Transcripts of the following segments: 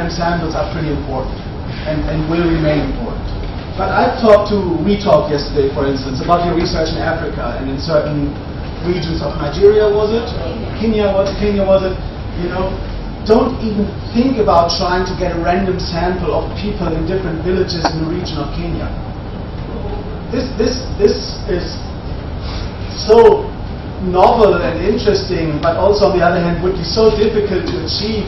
random samples are pretty important and will remain important. But we talked yesterday, for instance, about your research in Africa and in certain regions of Nigeria, was it? Kenya was it? You know, don't even think about trying to get a random sample of people in different villages in the region of Kenya. This is so novel and interesting, but also on the other hand would be so difficult to achieve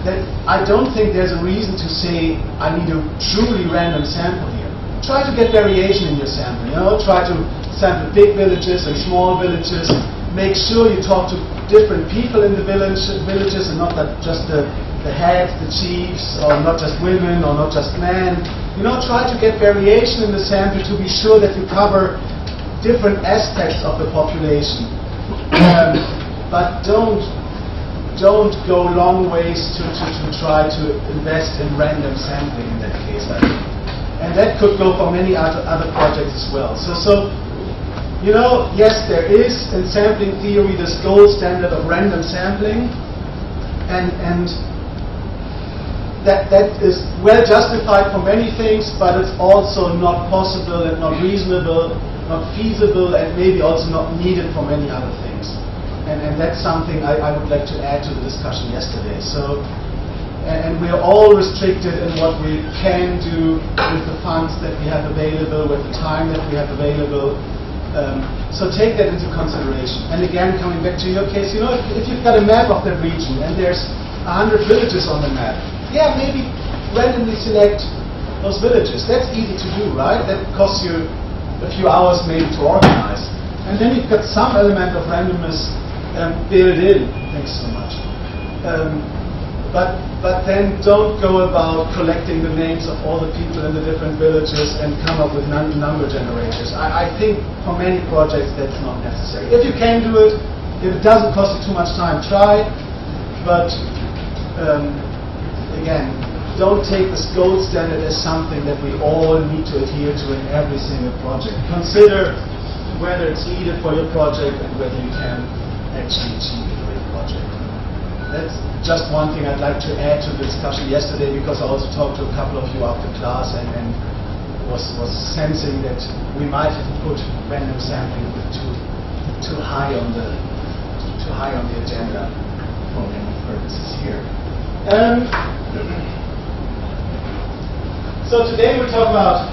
that I don't think there's a reason to say I need a truly random sample here. Try to get variation in your sample, you know, try to sample big villages and small villages. Make sure you talk to different people in the villages and not that just the heads, the chiefs, or not just women or not just men. You know, try to get variation in the sample to be sure that you cover different aspects of the population. But don't go long ways to try to invest in random sampling in that case, I think. And that could go for many other projects as well. So you know, yes, there is in sampling theory this gold standard of random sampling, and that is well justified for many things, but it's also not possible and not reasonable, not feasible, and maybe also not needed for many other things. And that's something I would like to add to the discussion yesterday. So, and we're all restricted in what we can do with the funds that we have available, with the time that we have available. So take that into consideration. And again, coming back to your case, you know, if you've got a map of that region and there's 100 villages on the map, yeah, maybe randomly select those villages. That's easy to do, right? That costs you a few hours maybe to organize. And then you've got some element of randomness built in. Thanks so much. But then don't go about collecting the names of all the people in the different villages and come up with number generators. I think for many projects that's not necessary. If you can do it, if it doesn't cost you too much time, try. But again, don't take this gold standard as something that we all need to adhere to in every single project. Consider whether it's needed for your project and whether you can actually achieve it for your project. That's just one thing I'd like to add to the discussion yesterday, because I also talked to a couple of you after class and was sensing that we might have put random sampling a bit too high on the agenda for many purposes here. So today we'll talk about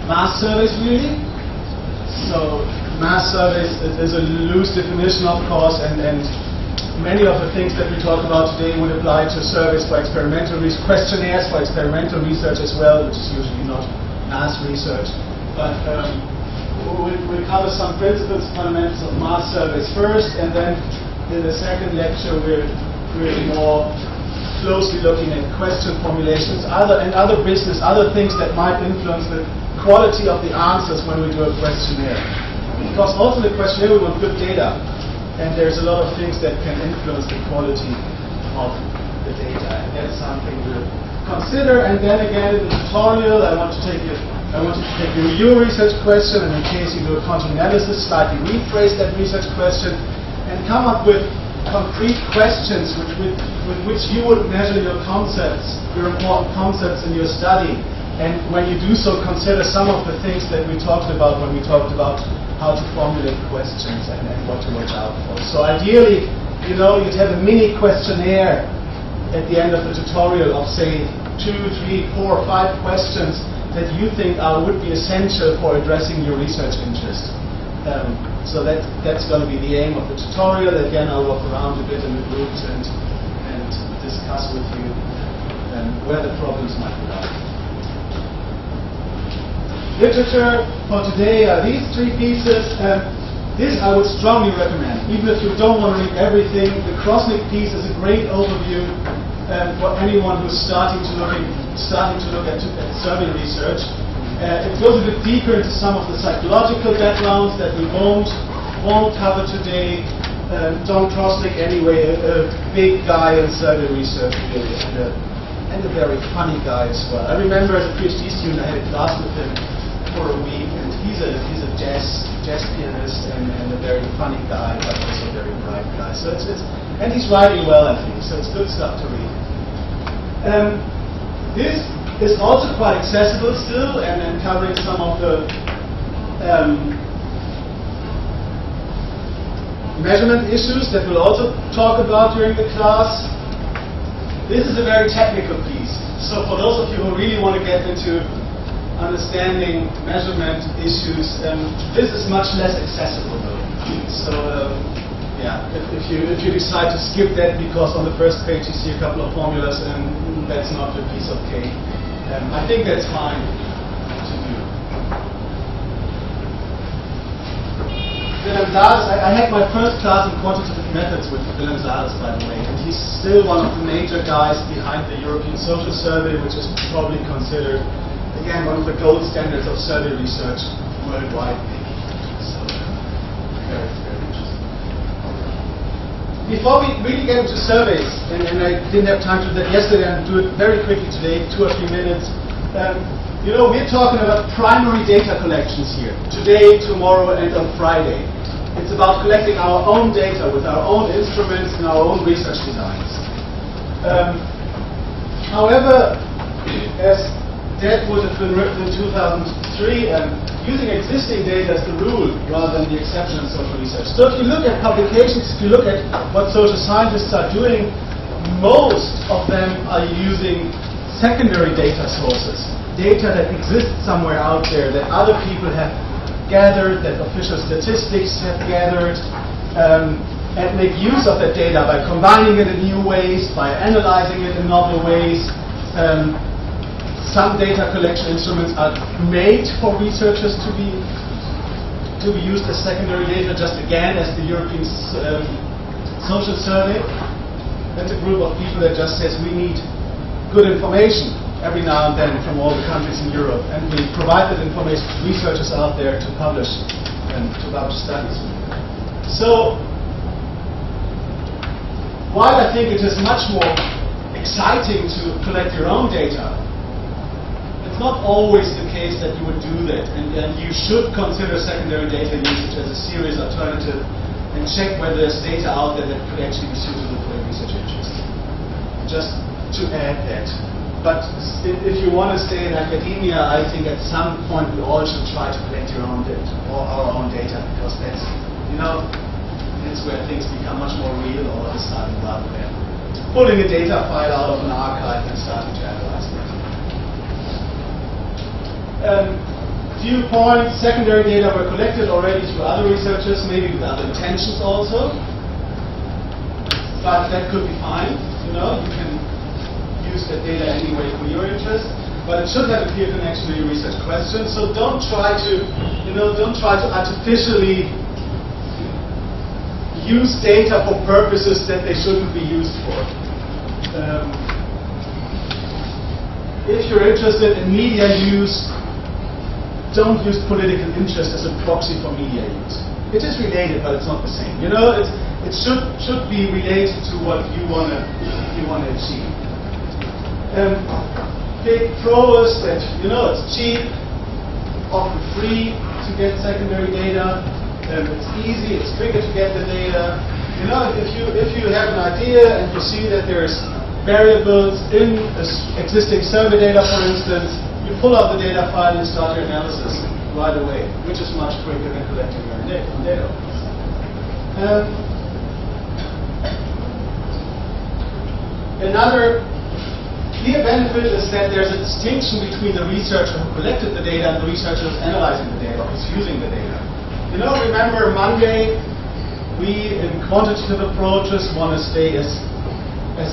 mass surveys, really. So mass surveys is a loose definition, of course, and many of the things that we talk about today would apply to surveys for experimental questionnaires for experimental research as well, which is usually not mass research. But we'll cover some principles, fundamentals of mass surveys first, and then in the second lecture we're more closely looking at question formulations, other things that might influence the quality of the answers when we do a questionnaire. Because also the questionnaire we want good data. And there's a lot of things that can influence the quality of the data, and that's something we'll consider. And then again, in the tutorial, I want you to take your research question, and in case you do a content analysis, slightly rephrase that research question, and come up with concrete questions with which you would measure your concepts, your important concepts in your study. And when you do so, consider some of the things that we talked about when we talked about how to formulate questions and what to watch out for. So ideally, you know, you'd have a mini questionnaire at the end of the tutorial of, say, 2, 3, 4, 5 questions that you think would be essential for addressing your research interest. So that's going to be the aim of the tutorial. Again, I'll walk around a bit in the groups and discuss with you where the problems might lie. Literature for today are these 3 pieces. This I would strongly recommend, even if you don't want to read everything. The Krosnick piece is a great overview for anyone who's starting to look at survey research. It goes a bit deeper into some of the psychological backgrounds that we won't cover today. John Krosnick, anyway, a big guy in survey research, really, and a very funny guy as well. I remember as a PhD student, I had a class with him for a week, and he's a jazz pianist and a very funny guy, but also a very bright guy. So and he's writing well, I think. So it's good stuff to read. This is also quite accessible still, and covering some of the measurement issues that we'll also talk about during the class. This is a very technical piece. So for those of you who really want to get into understanding measurement issues, this is much less accessible though. So yeah, if you decide to skip that because on the first page you see a couple of formulas and that's not a piece of cake, I think that's fine to do. I had my first class in quantitative methods with Willem Zales, by the way, and he's still one of the major guys behind the European Social Survey, which is probably considered, again, one of the gold standards of survey research worldwide. So, very, very interesting. Before we really get into surveys, and I didn't have time to do that yesterday, and do it very quickly today, 2 or 3 minutes. You know, we're talking about primary data collections here, today, tomorrow, and on Friday. It's about collecting our own data with our own instruments and our own research designs. However, as that would have been written in 2003, using existing data as the rule rather than the exception in social research. So if you look at publications, if you look at what social scientists are doing, most of them are using secondary data sources. Data that exists somewhere out there that other people have gathered, that official statistics have gathered, and make use of that data by combining it in new ways, by analyzing it in novel ways. Some data collection instruments are made for researchers to be used as secondary data, just again as the European Social Survey. That's a group of people that just says we need good information every now and then from all the countries in Europe, and we provide that information to researchers out there to publish studies. So, while I think it is much more exciting to collect your own data, it's not always the case that you would do that, and you should consider secondary data usage as a serious alternative and check whether there's data out there that could actually be suitable for your research interests. Just to add that. But if you want to stay in academia, I think at some point we all should try to collect your own data, or our own data, because that's, you know, that's where things become much more real all of a sudden, rather than pulling a data file out of an archive and starting to analyze it. Few points: secondary data were collected already through other researchers, maybe with other intentions also, but that could be fine. You know, you can use that data anyway for your interest, but it should have a clear connection to your research question. So don't try to artificially use data for purposes that they shouldn't be used for. If you're interested in media use, don't use political interest as a proxy for media use. It is related, but it's not the same. You know, it should be related to what you wanna achieve. Big pro is that, you know, it's cheap, often free to get secondary data. It's easy, it's quicker to get the data. You know, if you have an idea and you see that there's variables in existing survey data, for instance, you pull out the data file and start your analysis right away, which is much quicker than collecting your data. Another clear benefit is that there's a distinction between the researcher who collected the data and the researcher who's analyzing the data, who's using the data. You know, remember Monday, we in quantitative approaches want to stay as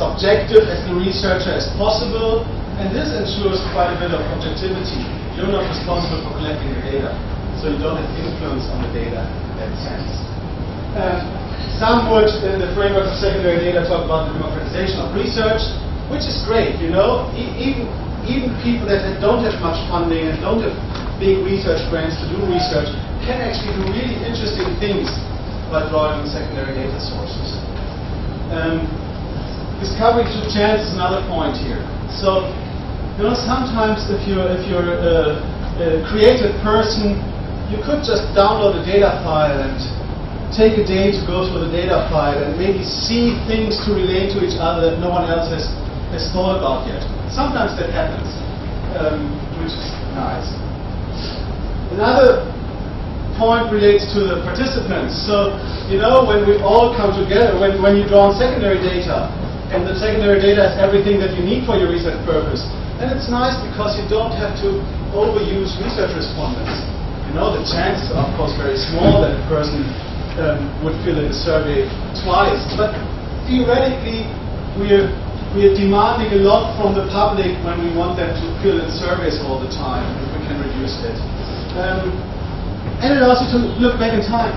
objective as the researcher as possible, and this ensures quite a bit of objectivity. You're not responsible for collecting the data, so you don't have influence on the data in that sense. Some would, in the framework of secondary data, talk about the democratization of research, which is great, you know. Even people that don't have much funding and don't have big research grants to do research can actually do really interesting things by drawing on secondary data sources. Discovery through chance is another point here. So, you know, sometimes if you're a creative person, you could just download a data file and take a day to go through the data file and maybe see things to relate to each other that no one else has has thought about yet. Sometimes that happens, which is nice. Another point relates to the participants. So, when we all come together, when you draw on secondary data, and the secondary data is everything that you need for your research purpose, then it's nice because you don't have to overuse research respondents. The chances are, of course, very small that a person would fill in a survey twice, but theoretically, we're demanding a lot from the public when we want them to fill in surveys all the time, if we can reduce it. And it allows you to look back in time.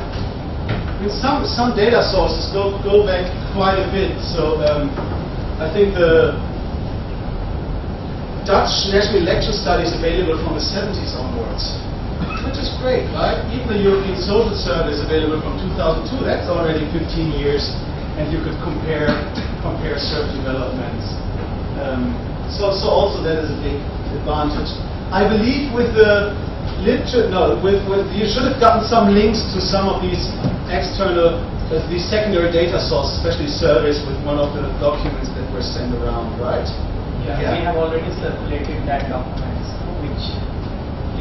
Some data sources go back quite a bit. So I think the Dutch National Election Study is available from the 70s onwards, which is great, right? Even the European Social Survey is available from 2002. That's already 15 years, and you could compare survey developments. So also that is a big advantage. I believe with the literature, you should have gotten some links to some of these external, these secondary data sources, especially surveys, with one of the documents that were sent around, right? Yeah. We have already circulated that document, which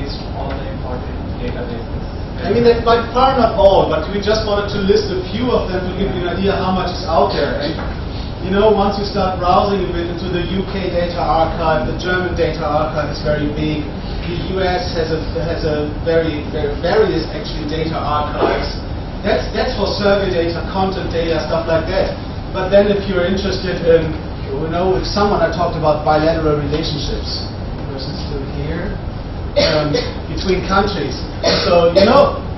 lists all the important databases. I mean, that by far not all, but we just wanted to list a few of them to give you an idea how much is out there. And once you start browsing a bit into the UK data archive, the German data archive is very big. The US has a very various actually data archives. That's for survey data, content data, stuff like that. But then if you're interested in, with someone I talked about bilateral relationships. The person's still here. Between countries. So,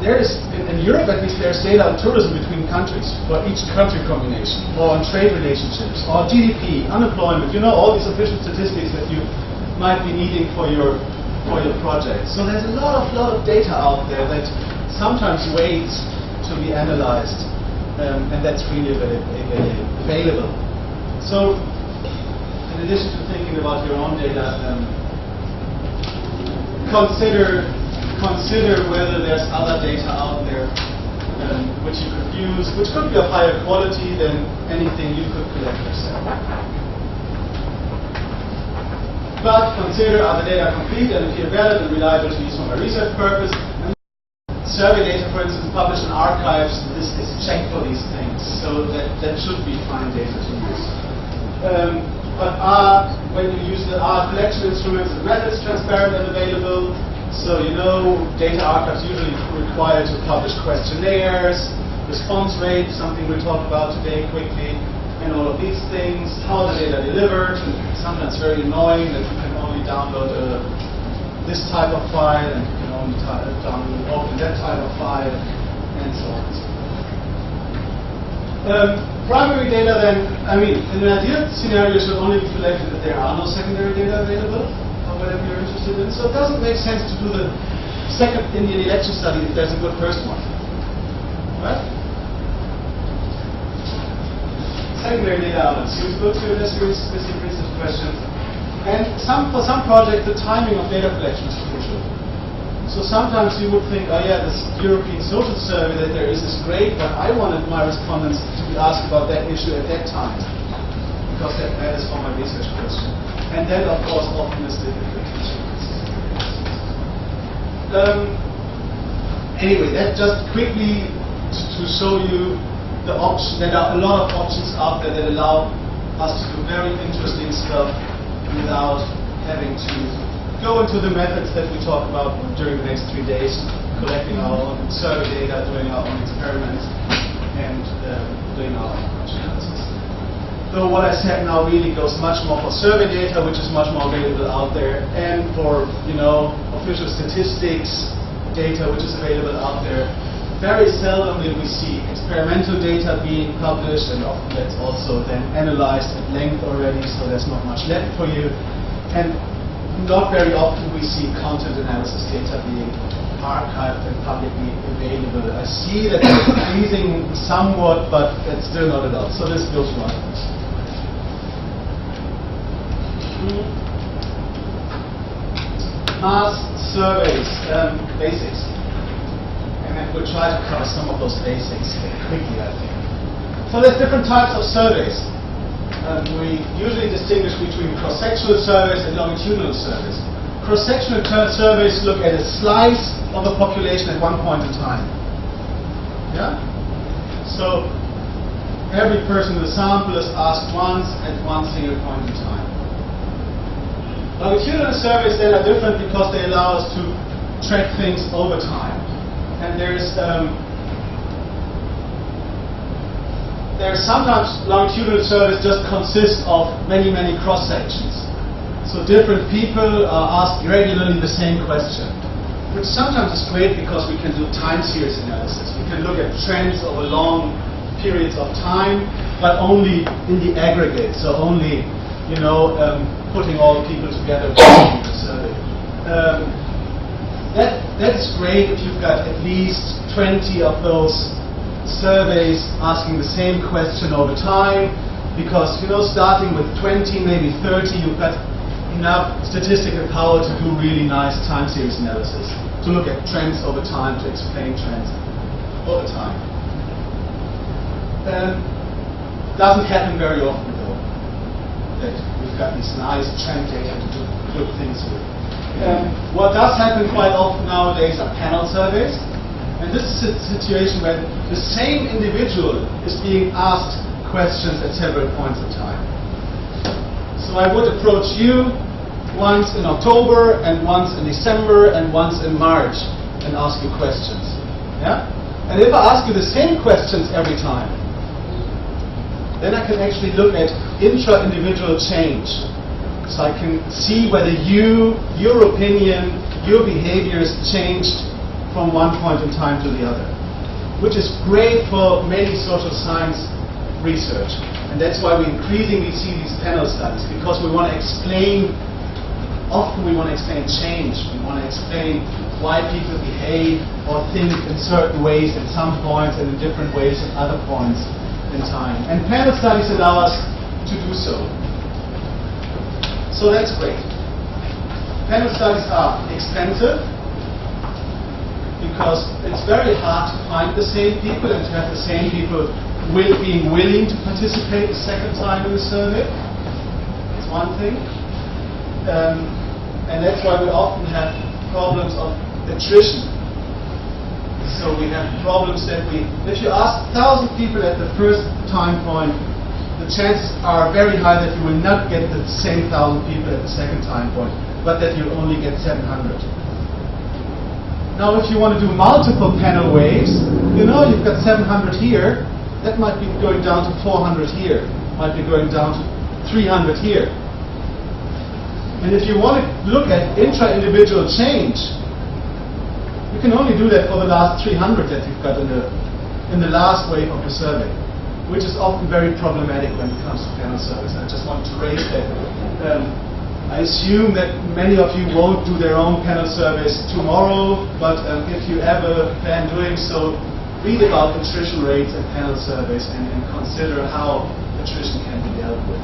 there is, in Europe at least, there's data on tourism between countries for each country combination, or on trade relationships, or GDP, unemployment, all these official statistics that you might be needing for your project. So there's a lot of data out there that sometimes waits to be analyzed, and that's really available. So, in addition to thinking about your own data, consider whether there's other data out there which you could use, which could be of higher quality than anything you could collect yourself. But consider, are the data complete and appear valid and reliable to use for my research purpose? And survey data, for instance, published in archives, this is checked for these things, so that should be fine data to use. But when you use collection instruments and methods transparent and available? So data archives usually require to publish questionnaires, response rate, something we'll talk about today quickly, and all of these things. How the data delivered, and sometimes very annoying that you can only download this type of file, and you can only open that type of file, and so on. Primary data then, in an ideal scenario should only be collected if there are no secondary data available, or whatever you're interested in. So it doesn't make sense to do the second Indian election study if there's a good first one. Right? Secondary data elements useful to address your specific research questions. And for some projects, the timing of data collection is crucial. So sometimes you would think, this European Social Survey that there is great, but I wanted my respondents to be asked about that issue at that time, because that matters for my research question. And that, of course, often is difficult to achieve. Anyway, that just quickly to show you the option. There are a lot of options out there that allow us to do very interesting stuff without having to go into the methods that we talk about during the next 3 days, collecting our own survey data, doing our own experiments, and doing our own question analysis. So what I said now really goes much more for survey data, which is much more available out there, and for official statistics data, which is available out there. Very seldom will we see experimental data being published, and often that's also then analyzed at length already, so there's not much left for you. And not very often we see content analysis data being archived and publicly available. I see that it's increasing somewhat, but it's still not a lot. So this goes one. Mass surveys, basics. And we'll try to cover some of those basics quickly, I think. So there's different types of surveys. we usually distinguish between cross-sectional surveys and longitudinal surveys. Cross-sectional surveys look at a slice of a population at one point in time. Yeah? So every person in the sample is asked once at one single point in time. Longitudinal surveys then are different because they allow us to track things over time. And there's sometimes longitudinal surveys just consist of many cross-sections. So different people are asked regularly the same question, which sometimes is great because we can do time series analysis. We can look at trends over long periods of time, but only in the aggregate, so only, putting all people together in the survey. That's great if you've got at least 20 of those surveys asking the same question over time, because starting with 20, maybe 30, you've got enough statistical power to do really nice time series analysis, to look at trends over time, to explain trends over time. Doesn't happen very often though, that we've got these nice trend data to do good things with. What does happen quite often nowadays are panel surveys. And this is a situation where the same individual is being asked questions at several points in time. So I would approach you once in October, and once in December, and once in March, and ask you questions. Yeah? And if I ask you the same questions every time, then I can actually look at intra-individual change. So I can see whether your opinion, your behaviors changed from one point in time to the other, which is great for many social science research. And that's why we increasingly see these panel studies, because we want to explain, often we want to explain change. We want to explain why people behave or think in certain ways at some points and in different ways at other points in time. And panel studies allow us to do so. So that's great. Panel studies are expensive, because it's very hard to find the same people and to have the same people being willing to participate a second time in the survey. That's one thing. And that's why we often have problems of attrition. So we have problems that if you ask 1,000 people at the first time point, the chances are very high that you will not get the same 1,000 people at the second time point, but that you'll only get 700. Now, if you want to do multiple panel waves, you've got 700 here, that might be going down to 400 here, might be going down to 300 here. And if you want to look at intra-individual change, you can only do that for the last 300 that you've got in the last wave of the survey, which is often very problematic when it comes to panel surveys. I just want to raise that. I assume that many of you won't do their own panel surveys tomorrow, but if you ever plan doing so, read about attrition rates and panel surveys and consider how attrition can be dealt with.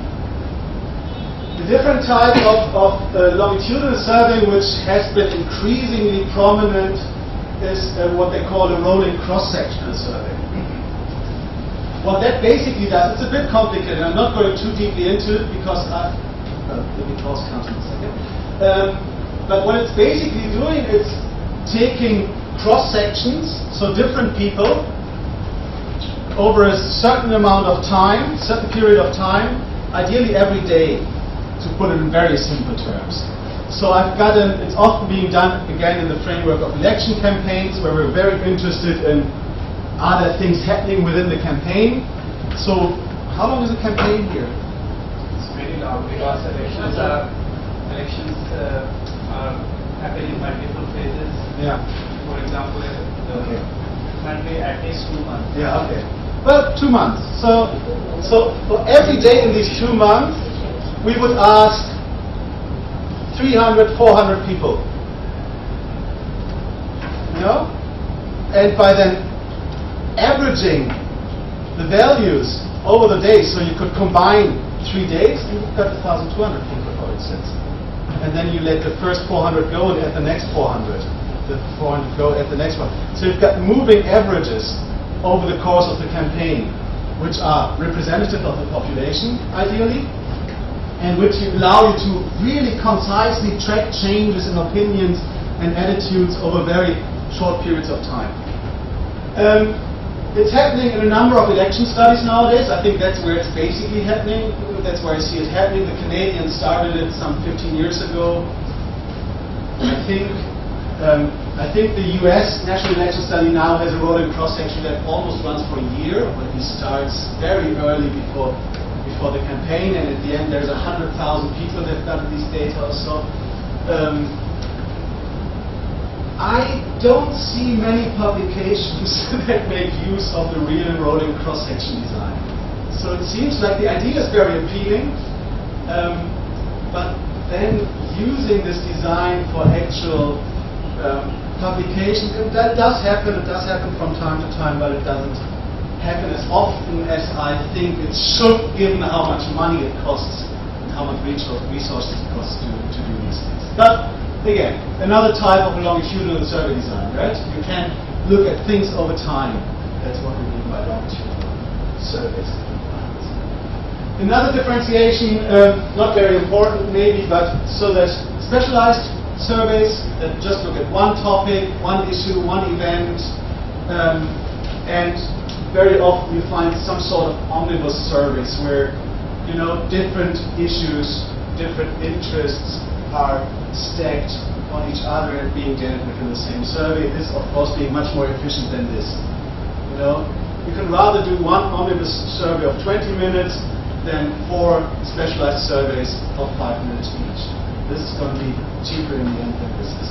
The different type of longitudinal survey which has been increasingly prominent is what they call a rolling cross-sectional survey. What that basically does, it's a bit complicated, I'm not going too deeply into it because let me pause counting a second. But what it's basically doing, it's taking cross-sections, so different people, over a certain amount of time, certain period of time, ideally every day, to put it in very simple terms. So it's often being done, again, in the framework of election campaigns, where we're very interested in, are there things happening within the campaign? So, how long is a campaign here? Because elections are happening in multiple phases. Yeah. For example, the country at least 2 months. Yeah. Okay. Well, 2 months. So for every day in these 2 months, we would ask 300, 400 people. And by then averaging the values over the days, so you could combine 3 days, and you've got 1,200 people, for instance. And then you let the first 400 go and at the next 400. The 400 go at the next one. So you've got moving averages over the course of the campaign. which are representative of the population, ideally, and which allow you to really concisely track changes in opinions and attitudes over very short periods of time. It's happening in a number of election studies nowadays. I think that's where it's basically happening. That's where I see it happening. The Canadians started it some 15 years ago. I think the US National Election Study now has a rolling cross-section that almost runs for a year, but it starts very early before the campaign, and at the end there's 100,000 people that have done these data or so. I don't see many publications that make use of the real rolling cross-section design. So it seems like the idea is very appealing, but then using this design for actual publication, that does happen. It does happen from time to time, but it doesn't happen as often as I think it should, given how much money it costs and how much resources it costs to do these things. But again, another type of longitudinal survey design, right? You can look at things over time. That's what we mean by longitudinal surveys. Another differentiation, not very important maybe, but so there's specialized surveys that just look at one topic, one issue, one event, and very often you find some sort of omnibus surveys where, you know, different issues, different interests are stacked on each other and being dealt with in the same survey. This, of course, being much more efficient than this. You know, you can rather do one omnibus survey of 20 minutes than 4 specialized surveys of 5 minutes each. This is going to be cheaper in the end than this is.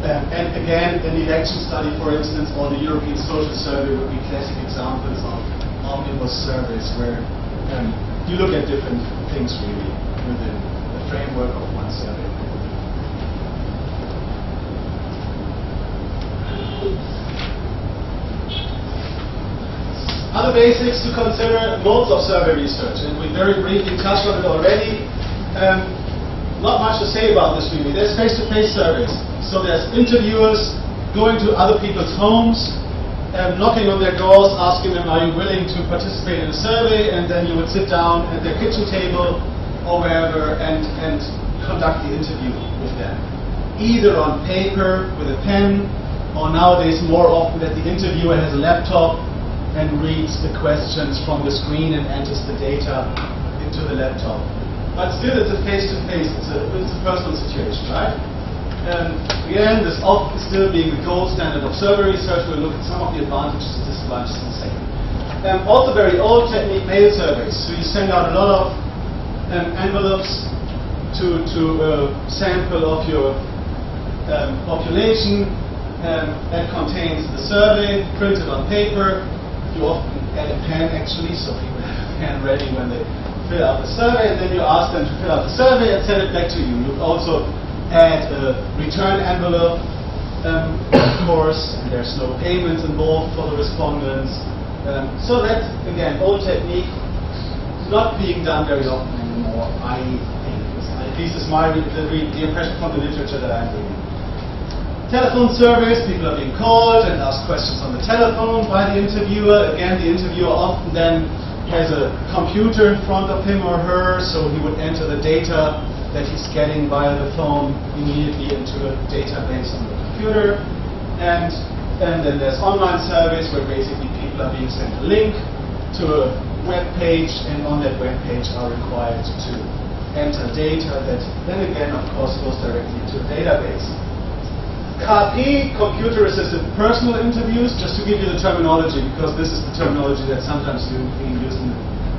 And again, an election study, for instance, or the European Social Survey would be classic examples of omnibus surveys where you look at different things really within the framework of one survey. Other basics to consider: modes of survey research, and we very briefly touched on it already. Not much to say about this really. There's face-to-face surveys. So there's interviewers going to other people's homes, knocking on their doors, asking them, are you willing to participate in a survey? And then you would sit down at their kitchen table or wherever and conduct the interview with them. Either on paper with a pen, or nowadays more often that the interviewer has a laptop and reads the questions from the screen and enters the data into the laptop. But still it's a face-to-face, it's a personal situation, right? Again, this often is still being the gold standard of survey research. We'll look at some of the advantages and disadvantages in a second. Also very old technique, mail surveys. So you send out a lot of envelopes to a sample of your population that contains the survey printed on paper. You often add a pen actually, so people have a pen ready when they fill out the survey, and then you ask them to fill out the survey and send it back to you. You also add a return envelope, of course, and there's no payments involved for the respondents. So that's, again, old technique, not being done very often anymore, I think. At least is the impression from the literature that I'm reading. Telephone surveys, people are being called and asked questions on the telephone by the interviewer. Again, the interviewer often then has a computer in front of him or her, so he would enter the data that he's getting via the phone immediately into a database on the computer. And then there's online surveys where basically people are being sent a link to a web page, and on that web page are required to enter data that then again, of course, goes directly into a database. CAR-P, computer-assisted personal interviews, just to give you the terminology, because this is the terminology that sometimes being used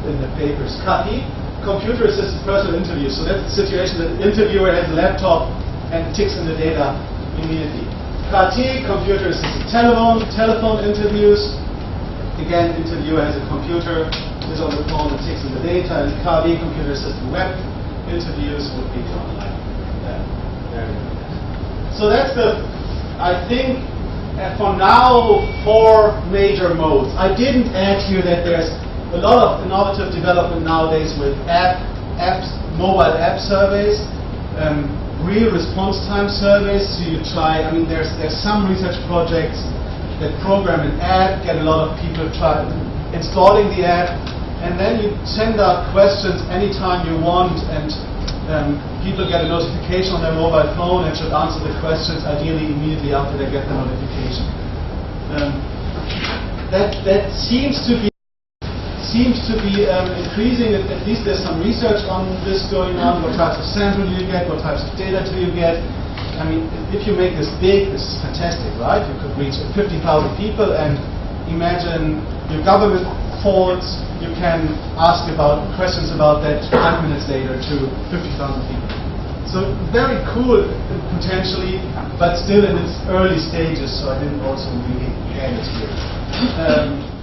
in the papers. CAR-P, computer-assisted personal interviews. So that's the situation that the interviewer has a laptop and ticks in the data immediately. CAR-T, computer-assisted telephone interviews. Again, interviewer has a computer, is on the phone and ticks in the data. And CAR-B, computer-assisted web interviews would be online. So that's I think, for now, 4 major modes. I didn't add here that there's a lot of innovative development nowadays with mobile app surveys, real response time surveys. So you try, I mean, there's some research projects that program an ad, get a lot of people installing the ad, and then you send out questions anytime you want, and people get a notification on their mobile phone and should answer the questions ideally immediately after they get the notification. That seems to be increasing. At least there's some research on this going on. What types of sample do you get? What types of data do you get? I mean, if you make this big, this is fantastic, right? You could reach 50,000 people, and imagine your government falls. You can ask about questions about that 5 minutes later to 50,000 people. So very cool potentially, but still in its early stages. So I didn't also really get it here.